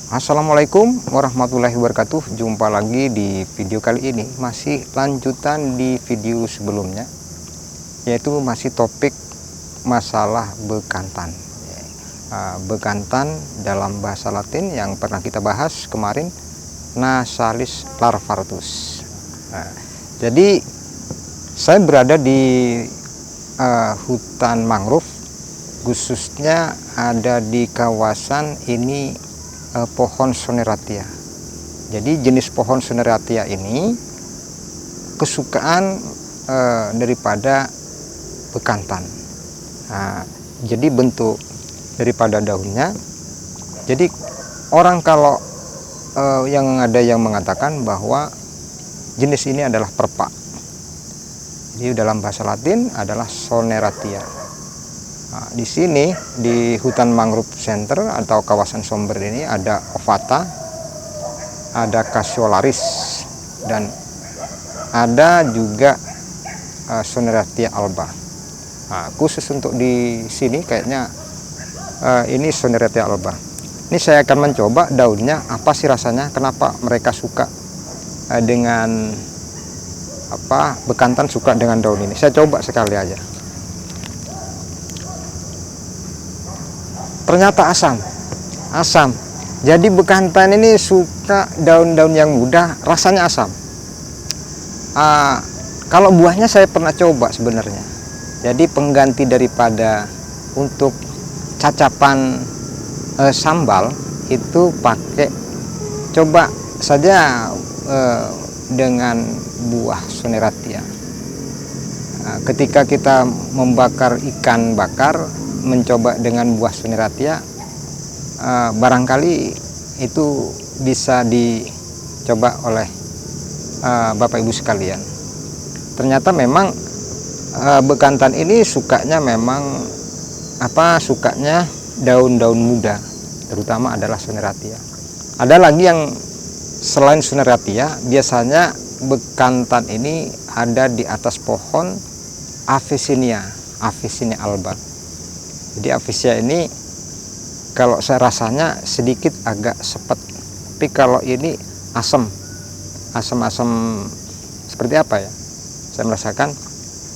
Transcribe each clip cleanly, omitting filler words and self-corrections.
Assalamualaikum warahmatullahi wabarakatuh. Jumpa lagi di video kali ini, masih lanjutan di video sebelumnya, yaitu masih topik masalah bekantan. Bekantan dalam bahasa Latin yang pernah kita bahas kemarin, Nasalis larvartus. Jadi saya berada di hutan mangrove, khususnya ada di kawasan ini pohon Soneratia. Jadi jenis pohon Soneratia ini kesukaan daripada bekantan. Jadi bentuk daripada daunnya. Jadi orang kalau yang ada yang mengatakan bahwa jenis ini adalah perpa. Jadi dalam bahasa Latin adalah Soneratia. Di sini di hutan mangrove center atau kawasan Somber ini ada ovata, ada Cassiolaris, dan ada juga Soneratia alba. Khusus untuk di sini kayaknya ini Soneratia alba. Ini saya akan mencoba daunnya apa sih rasanya, kenapa mereka suka dengan bekantan suka dengan daun ini. Saya coba sekali aja. Ternyata asam. Jadi bekantan ini suka daun-daun yang muda, rasanya asam. Kalau buahnya saya pernah coba sebenarnya. Jadi pengganti daripada untuk cacapan sambal itu pakai, coba saja dengan buah Soneratia. Ketika kita membakar ikan bakar, mencoba dengan buah Soneratia, barangkali itu bisa dicoba oleh Bapak Ibu sekalian. Ternyata memang bekantan ini sukanya memang sukanya daun-daun muda, terutama adalah Soneratia. Ada lagi yang selain Soneratia, biasanya bekantan ini ada di atas pohon Avicennia alba. Jadi Avicennia ini kalau saya rasanya sedikit agak sepet, tapi kalau ini asam seperti apa ya, saya merasakan.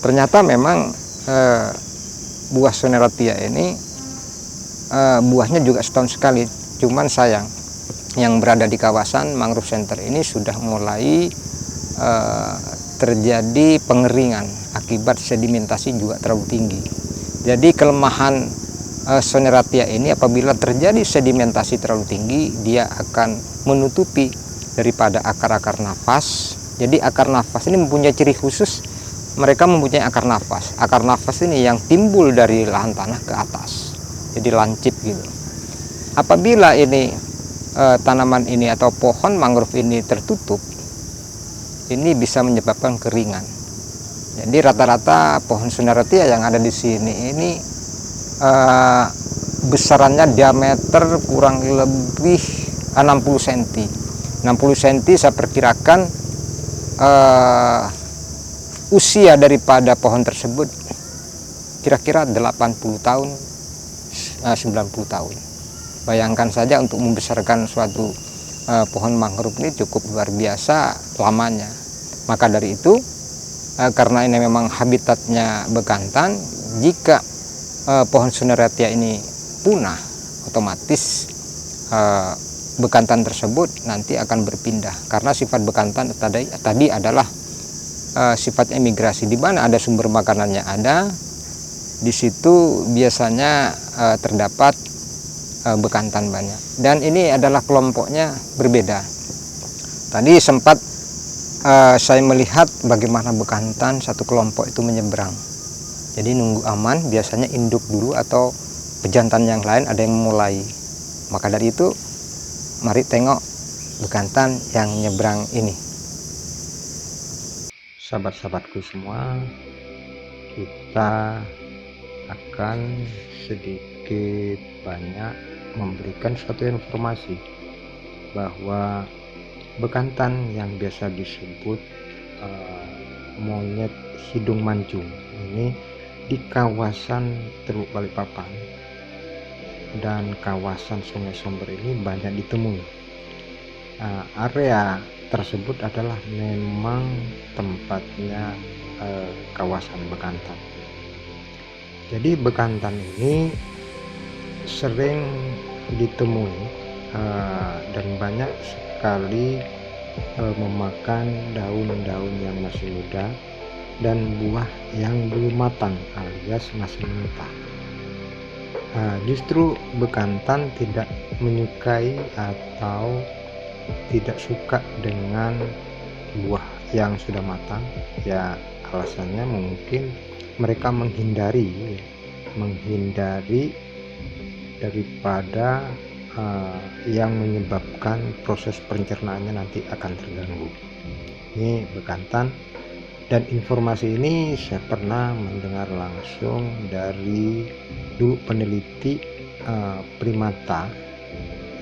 Ternyata memang buah Soneratia ini buahnya juga setahun sekali. Cuman sayang yang berada di kawasan mangrove center ini sudah mulai terjadi pengeringan akibat sedimentasi juga terlalu tinggi. Jadi kelemahan Soneratia ini, apabila terjadi sedimentasi terlalu tinggi, dia akan menutupi daripada akar-akar nafas. Jadi akar nafas ini mempunyai ciri khusus, mereka mempunyai akar nafas. Akar nafas ini yang timbul dari lahan tanah ke atas, jadi lancip gitu. Apabila ini tanaman ini atau pohon mangrove ini tertutup, ini bisa menyebabkan keringan. Jadi rata-rata pohon Soneratia yang ada di sini ini besarannya diameter kurang lebih 60 cm. 60 cm saya perkirakan usia daripada pohon tersebut kira-kira 80 tahun, 90 tahun. Bayangkan saja untuk membesarkan suatu pohon mangrove ini cukup luar biasa lamanya. Maka dari itu, karena ini memang habitatnya bekantan, jika pohon Soneratia ini punah, otomatis bekantan tersebut nanti akan berpindah, karena sifat bekantan tadi adalah sifatnya migrasi. Di mana ada sumber makanannya ada, di situ biasanya terdapat bekantan banyak. Dan ini adalah kelompoknya berbeda. Tadi sempat saya melihat bagaimana bekantan satu kelompok itu menyeberang. Jadi nunggu aman, biasanya induk dulu atau pejantan yang lain ada yang memulai. Maka dari itu, mari tengok bekantan yang nyebrang ini. Sahabat-sahabatku semua, kita akan sedikit banyak memberikan suatu informasi bahwa bekantan yang biasa disebut monyet hidung mancung ini di kawasan Teluk Balikpapan dan kawasan Sungai Somber ini banyak ditemui. Area tersebut adalah memang tempatnya kawasan bekantan. Jadi bekantan ini sering ditemui dan banyak sekali memakan daun-daun yang masih muda dan buah yang belum matang alias masih mentah. Justru bekantan tidak menyukai atau tidak suka dengan buah yang sudah matang. Ya, alasannya mungkin mereka menghindari daripada yang menyebabkan proses pencernaannya nanti akan terganggu. Ini bekantan, dan informasi ini saya pernah mendengar langsung dari dulu peneliti primata,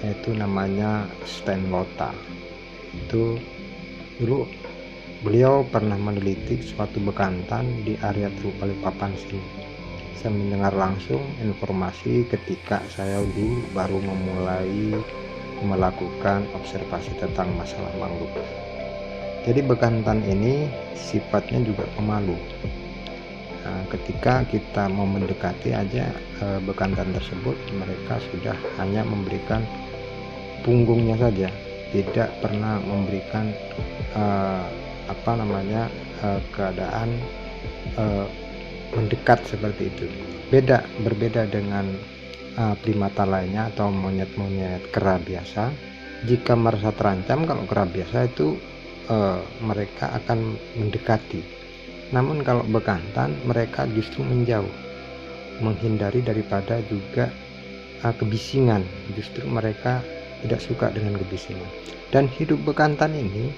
yaitu namanya Stan Lota. Itu dulu beliau pernah meneliti suatu bekantan di area Teluk Balikpapan sini. Saya mendengar langsung informasi ketika saya dulu baru memulai melakukan observasi tentang masalah mangrove. Jadi bekantan ini sifatnya juga pemalu. Ketika kita mau mendekati aja bekantan tersebut, mereka sudah hanya memberikan punggungnya saja, tidak pernah memberikan keadaan mendekat seperti itu. Berbeda dengan primata lainnya atau monyet-monyet kera biasa. Jika merasa terancam, kalau kera biasa itu mereka akan mendekati. Namun kalau bekantan, mereka justru menjauh, menghindari daripada juga kebisingan. Justru mereka tidak suka dengan kebisingan. Dan hidup bekantan ini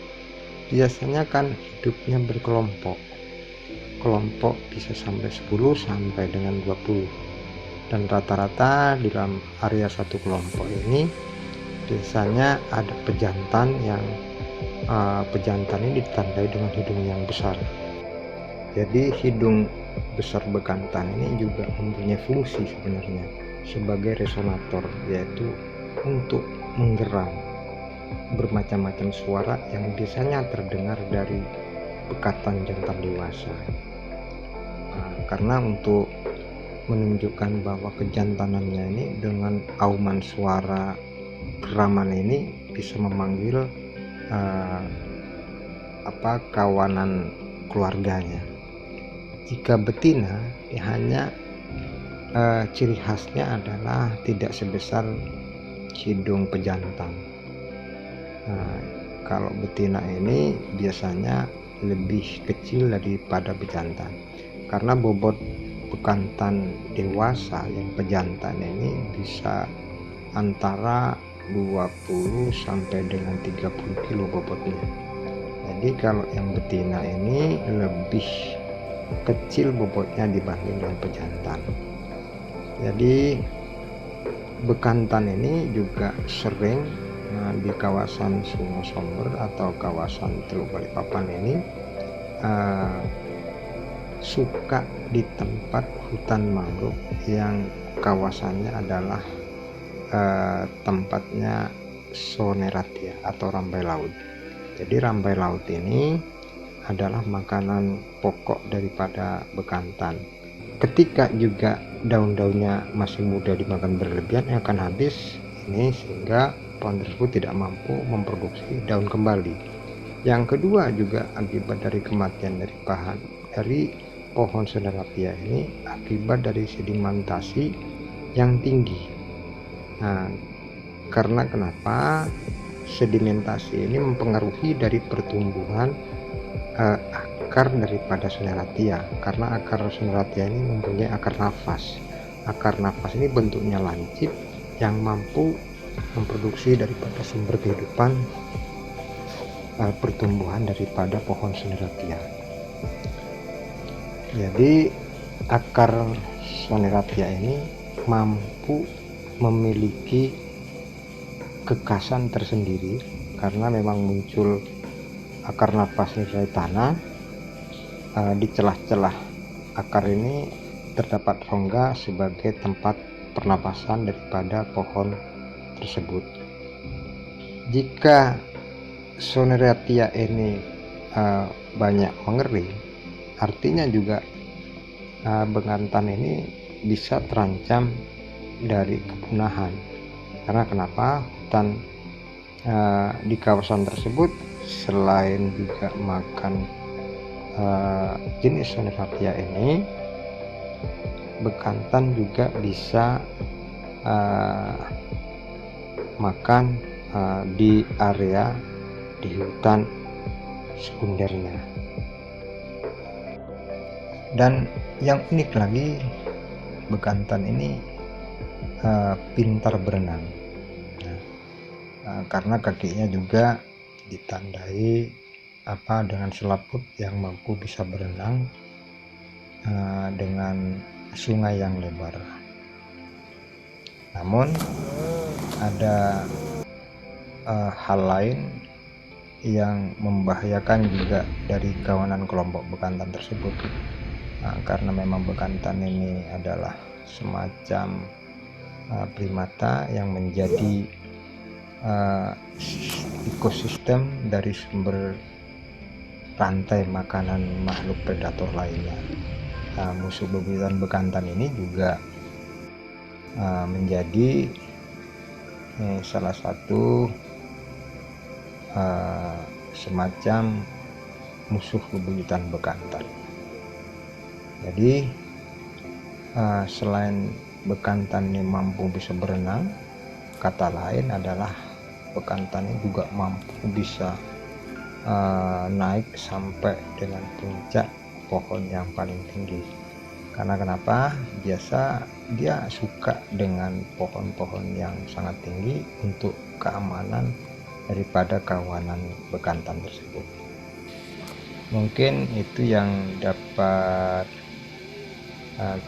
biasanya kan hidupnya berkelompok. Kelompok bisa sampai 10 sampai dengan 20. Dan rata-rata di dalam area satu kelompok ini biasanya ada pejantan yang pejantan ini ditandai dengan hidung yang besar. Jadi hidung besar bekantan ini juga mempunyai fungsi sebenarnya sebagai resonator, yaitu untuk menggeram bermacam-macam suara yang biasanya terdengar dari bekatan jantan dewasa. Karena untuk menunjukkan bahwa kejantanannya ini dengan auman suara geraman ini bisa memanggil kawanan keluarganya. Jika betina, hanya ciri khasnya adalah tidak sebesar hidung pejantan. Kalau betina ini biasanya lebih kecil daripada pejantan, karena bobot bekantan dewasa yang pejantan ini bisa antara 20 sampai dengan 30 kilo bobotnya. Jadi kalau yang betina ini lebih kecil bobotnya dibanding dengan pejantan. Jadi bekantan ini juga sering di kawasan Sungai Somber atau kawasan Teluk Balikpapan ini suka di tempat hutan mangrove yang kawasannya adalah tempatnya Soneratia atau rambai laut. Jadi rambai laut ini adalah makanan pokok daripada bekantan. Ketika juga daun-daunnya masih muda dimakan berlebihan, akan habis ini, sehingga pohon tersebut tidak mampu memproduksi daun kembali. Yang kedua juga akibat dari kematian dari pohon Soneratia ini akibat dari sedimentasi yang tinggi. Karena kenapa? Sedimentasi ini mempengaruhi dari pertumbuhan akar daripada Soneratia, karena akar Soneratia ini mempunyai akar nafas. Akar nafas ini bentuknya lancip yang mampu memproduksi daripada sumber kehidupan pertumbuhan daripada pohon Soneratia. Jadi akar Soneratia ini mampu memiliki kekasan tersendiri karena memang muncul akar nafasnya dari tanah. Di celah-celah akar ini terdapat rongga sebagai tempat pernapasan daripada pohon tersebut. Jika Soneratia ini banyak mengering, artinya juga bekantan ini bisa terancam dari kepunahan. Karena kenapa? Hutan di kawasan tersebut selain juga makan jenis Soneratia ini, bekantan juga bisa makan di area di hutan sekundernya. Dan yang unik lagi, bekantan ini pintar berenang. Karena kakinya juga ditandai dengan selaput yang mampu bisa berenang dengan sungai yang lebar. Namun ada hal lain yang membahayakan juga dari kawanan kelompok bekantan tersebut, karena memang bekantan ini adalah semacam primata yang menjadi ekosistem dari sumber rantai makanan makhluk predator lainnya. Musuh bebuyutan bekantan ini juga menjadi salah satu semacam musuh bebuyutan bekantan. Jadi selain bekantan ini mampu bisa berenang, kata lain adalah bekantan ini juga mampu bisa naik sampai dengan puncak pohon yang paling tinggi. Karena kenapa? Biasa dia suka dengan pohon-pohon yang sangat tinggi untuk keamanan daripada kawanan bekantan tersebut. Mungkin itu yang dapat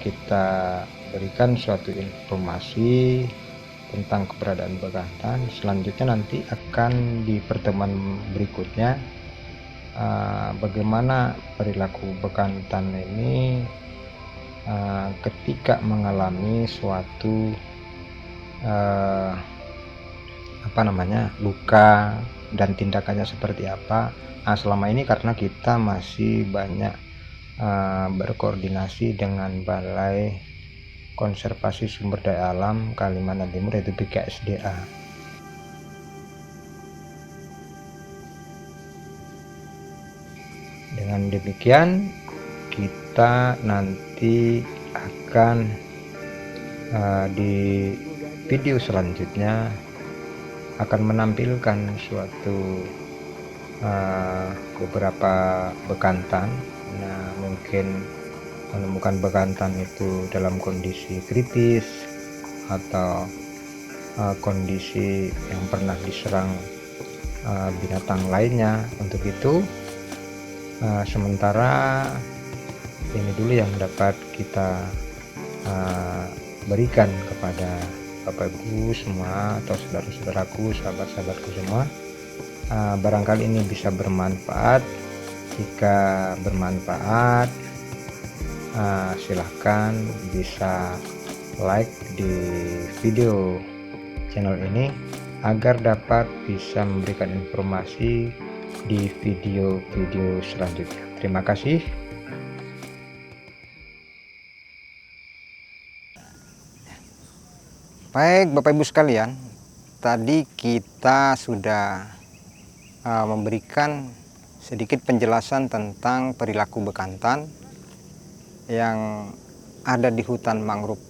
kita berikan suatu informasi tentang keberadaan bekantan. Selanjutnya nanti akan di pertemuan berikutnya bagaimana perilaku bekantan ini ketika mengalami suatu luka, dan tindakannya seperti apa. Selama ini karena kita masih banyak berkoordinasi dengan Balai Konservasi Sumber Daya Alam Kalimantan Timur, yaitu BKSDA. Dengan demikian kita nanti akan di video selanjutnya akan menampilkan suatu beberapa bekantan. Mungkin menemukan bekantan itu dalam kondisi kritis atau kondisi yang pernah diserang binatang lainnya. Untuk itu sementara ini dulu yang dapat kita berikan kepada Bapak Ibu semua atau saudara-saudaraku, sahabat-sahabatku semua. Barangkali ini bisa bermanfaat. Jika bermanfaat, silahkan bisa like di video channel ini agar dapat bisa memberikan informasi di video-video selanjutnya. Terima kasih. Baik Bapak Ibu sekalian, tadi kita sudah memberikan sedikit penjelasan tentang perilaku bekantan yang ada di hutan mangrove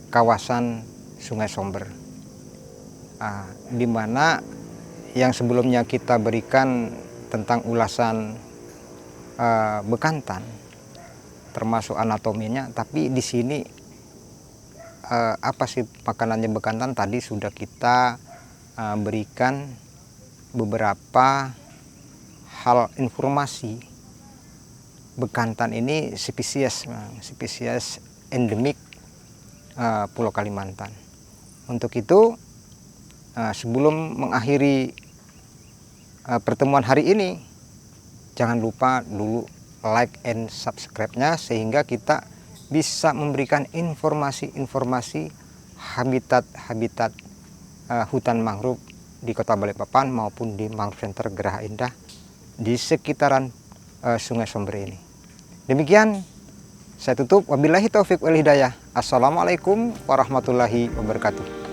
kawasan Sungai Somber, di mana yang sebelumnya kita berikan tentang ulasan bekantan termasuk anatominya, tapi di sini apa sih makanannya bekantan tadi sudah kita berikan beberapa hal informasi. Bekantan ini spesies endemik Pulau Kalimantan. Untuk itu sebelum mengakhiri pertemuan hari ini, jangan lupa dulu like and subscribe-nya sehingga kita bisa memberikan informasi-informasi habitat-habitat hutan mangrove di Kota Balikpapan maupun di Mangrove Center Geraha Indah di sekitaran Sungai Sombre ini. Demikian saya tutup. Wabillahi taufik wal hidayah. Assalamualaikum warahmatullahi wabarakatuh.